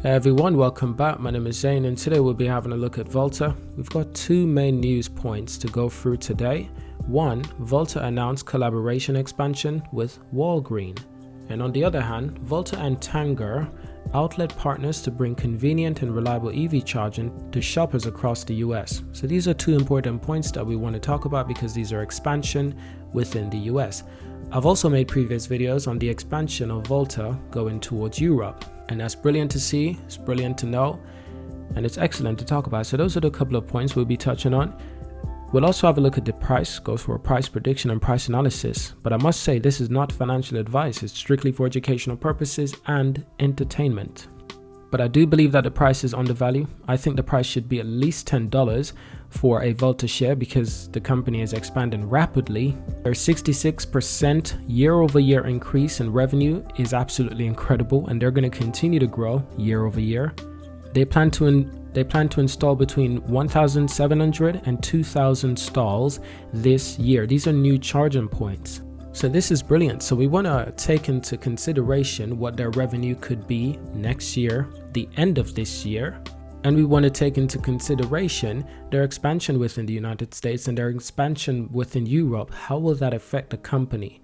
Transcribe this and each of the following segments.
Hey everyone, welcome back. My name is Zane and today we'll be having a look at Volta. We've got two main news points to go through today. One, Volta announced collaboration expansion with Walgreens. And on the other hand, Volta and Tanger outlet partners to bring convenient and reliable EV charging to shoppers across the US. So these are two important points that we want to talk about because these are expansion within the US. I've also made previous videos on the expansion of Volta going towards Europe. And that's brilliant to see, it's brilliant to know, and it's excellent to talk about. So those are the couple of points we'll be touching on. We'll also have a look at the price, go for a price prediction and price analysis. But I must say this is not financial advice, it's strictly for educational purposes and entertainment. But I do believe that the price is undervalued. I think the price should be at least $10 for a Volta share because the company is expanding rapidly. Their 66% year-over-year increase in revenue is absolutely incredible, and they're going to continue to grow year-over-year. They plan to install between 1,700 and 2,000 stalls this year. These are new charging points. So this is brilliant. So we want to take into consideration what their revenue could be next year, the end of this year. And we want to take into consideration their expansion within the United States and their expansion within Europe. How will that affect the company?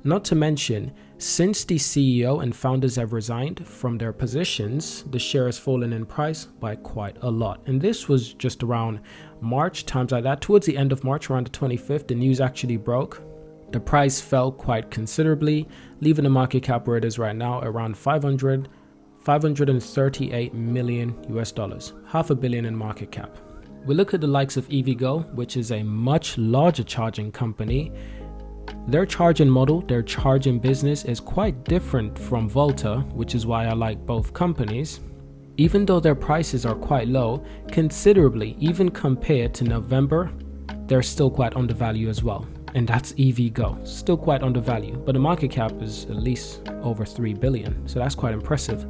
Not to mention, since the CEO and founders have resigned from their positions, the share has fallen in price by quite a lot. And this was just around March, times like that. Towards the end of March, around the 25th, the news actually broke. The price fell quite considerably, leaving the market cap where it is right now, around 538 million US dollars, $500 million in market cap. We look at the likes of EVgo, which is a much larger charging company. Their charging model, their charging business is quite different from Volta, which is why I like both companies. Even though their prices are quite low, considerably, even compared to November, they're still quite undervalued as well. And that's EVgo, still quite undervalued, but the market cap is at least over 3 billion, so that's quite impressive.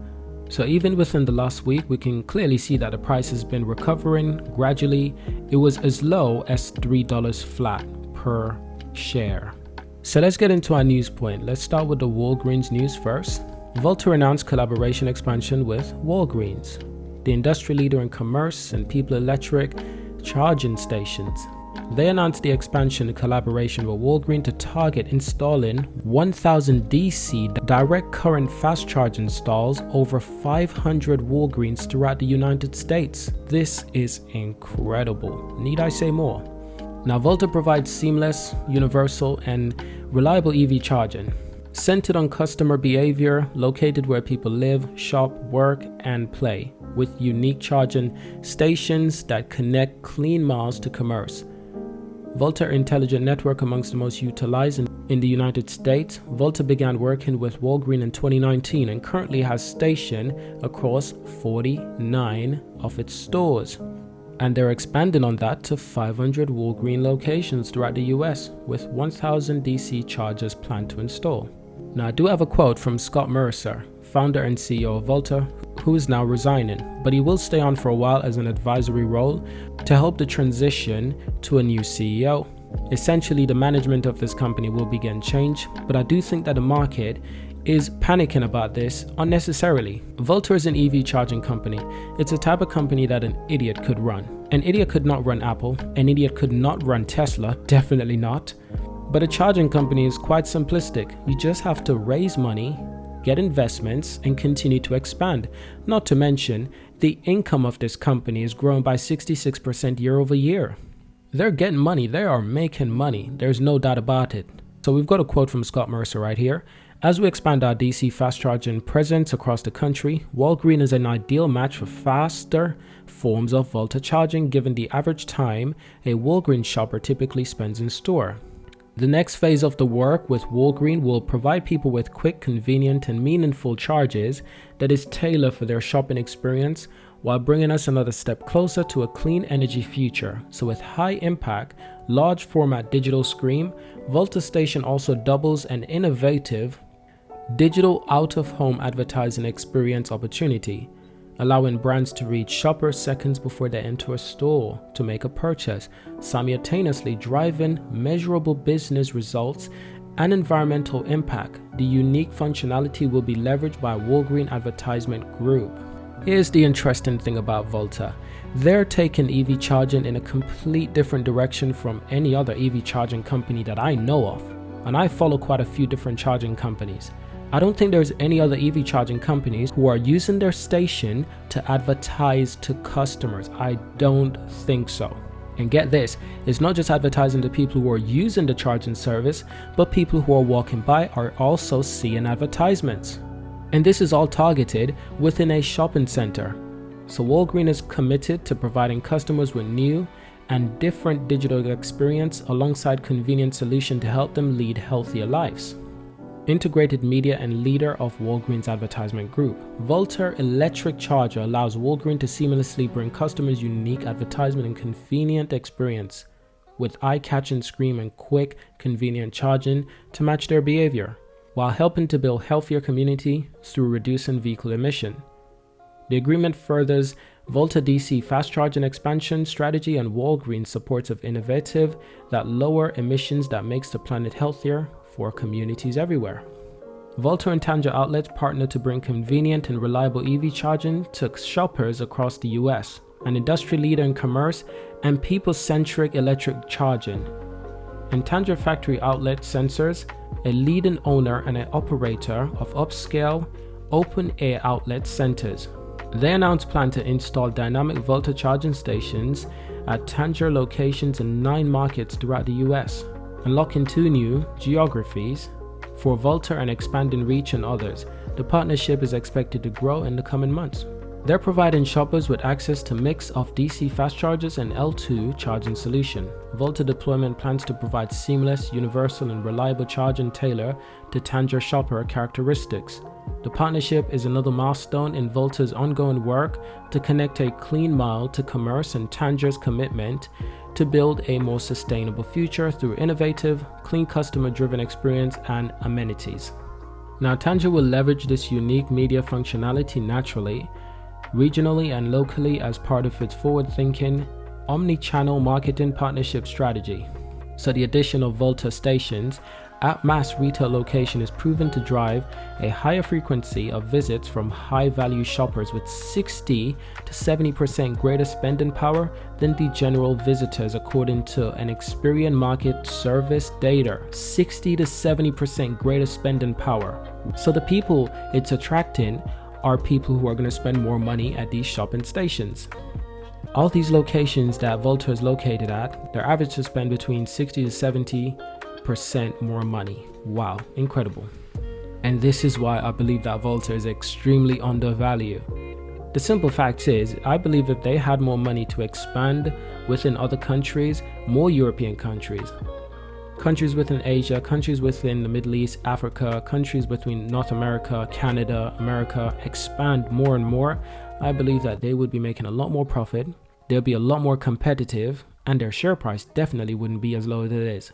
So even within the last week, we can clearly see that the price has been recovering gradually. It was as low as $3 flat per share. So let's get into our news point. Let's start with the Walgreens news first. Volta announced collaboration expansion with Walgreens, the industry leader in commerce and people electric charging stations. They announced the expansion in collaboration with Walgreens to target installing 1,000 DC direct current fast charging stalls over 500 Walgreens throughout the United States. This is incredible. Need I say more? Now, Volta provides seamless, universal, and reliable EV charging, centered on customer behavior, located where people live, shop, work, and play, with unique charging stations that connect clean miles to commerce. Volta Intelligent Network amongst the most utilized in the United States. Volta began working with Walgreens in 2019 and currently has stations across 49 of its stores. And they're expanding on that to 500 Walgreens locations throughout the US with 1,000 DC chargers planned to install. Now I do have a quote from Scott Mercer, founder and CEO of Volta, who is now resigning, but he will stay on for a while as an advisory role to help the transition to a new CEO. Essentially, the management of this company will begin change, but I do think that the market is panicking about this unnecessarily. Volta is an EV charging company. It's a type of company that an idiot could run. An idiot could not run Apple, an idiot could not run Tesla, definitely not. But a charging company is quite simplistic. You just have to raise money, get investments, and continue to expand. Not to mention, the income of this company is growing by 66% year over year. They're getting money, they are making money, there's no doubt about it. So we've got a quote from Scott Mercer right here. As we expand our DC fast charging presence across the country, Walgreens is an ideal match for faster forms of Volta charging given the average time a Walgreens shopper typically spends in store. The next phase of the work with Walgreens will provide people with quick, convenient, and meaningful charges that is tailored for their shopping experience while bringing us another step closer to a clean energy future. So with high impact, large format digital screen, Volta Station also doubles an innovative digital out-of-home advertising experience opportunity, allowing brands to reach shoppers seconds before they enter a store to make a purchase, simultaneously driving measurable business results and environmental impact. The unique functionality will be leveraged by Walgreens Advertisement Group. Here's the interesting thing about Volta. They're taking EV charging in a complete different direction from any other EV charging company that I know of. And I follow quite a few different charging companies. I don't think there's any other EV charging companies who are using their station to advertise to customers. I don't think so. And get this, it's not just advertising to people who are using the charging service, but people who are walking by are also seeing advertisements. And this is all targeted within a shopping center. So Walgreens is committed to providing customers with new and different digital experience alongside convenient solution to help them lead healthier lives. Integrated media and leader of Walgreens advertisement group, Volta electric charger allows Walgreens to seamlessly bring customers unique advertisement and convenient experience with eye-catching screen and quick, convenient charging to match their behavior, while helping to build healthier community through reducing vehicle emission. The agreement furthers Volta DC fast charging expansion strategy and Walgreens supports of innovative that lower emissions that makes the planet healthier for communities everywhere. Volta and Tanger outlets partner to bring convenient and reliable EV charging to shoppers across the US, an industry leader in commerce and people-centric electric charging. And Tanger Factory Outlet Sensors, a leading owner and an operator of upscale open-air outlet centers. They announced plan to install dynamic Volta charging stations at Tanger locations in 9 markets throughout the US, unlocking 2 new geographies for Volta and expanding reach in others. The partnership is expected to grow in the coming months. They're providing shoppers with access to mix of DC fast chargers and L2 charging solution. Volta deployment plans to provide seamless, universal and reliable charging tailored to Tanger shopper characteristics. The partnership is another milestone in Volta's ongoing work to connect a clean mile to commerce and Tanger's commitment to build a more sustainable future through innovative, clean customer-driven experience and amenities. Now Tanger will leverage this unique media functionality naturally, regionally and locally as part of its forward-thinking, omni-channel marketing partnership strategy. So the addition of Volta stations at mass retail location is proven to drive a higher frequency of visits from high-value shoppers with 60 to 70% greater spending power than the general visitors according to an Experian market service data. 60 to 70% greater spending power. So the people it's attracting are people who are going to spend more money at these shopping stations. All these locations that Volta is located at, they're average to spend between 60 to 70% more money. Wow, incredible. And this is why I believe that Volta is extremely undervalued. The simple fact is, I believe if they had more money to expand within other countries, more European countries, countries within Asia, countries within the Middle East, Africa, countries within North America, Canada, America, expand more and more, I believe that they would be making a lot more profit, they'll be a lot more competitive, and their share price definitely wouldn't be as low as it is.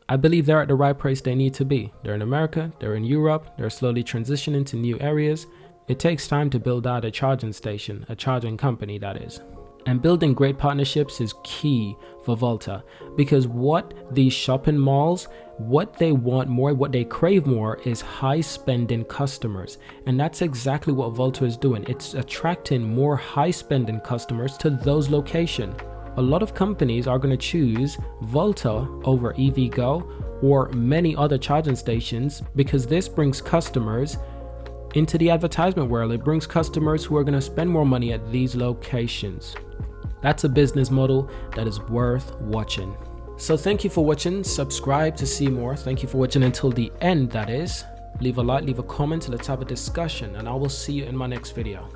I believe they're at the right place they need to be. They're in America, they're in Europe, they're slowly transitioning to new areas. It takes time to build out a charging station, a charging company that is. And building great partnerships is key for Volta, because what these shopping malls, what they want more, what they crave more is high spending customers. And that's exactly what Volta is doing. It's attracting more high spending customers to those locations. A lot of companies are going to choose Volta over EVgo or many other charging stations because this brings customers into the advertisement world. It brings customers who are going to spend more money at these locations. That's a business model that is worth watching. So thank you for watching. Subscribe to see more. Thank you for watching until the end, that is. Leave a like, leave a comment, let's have a discussion, and I will see you in my next video.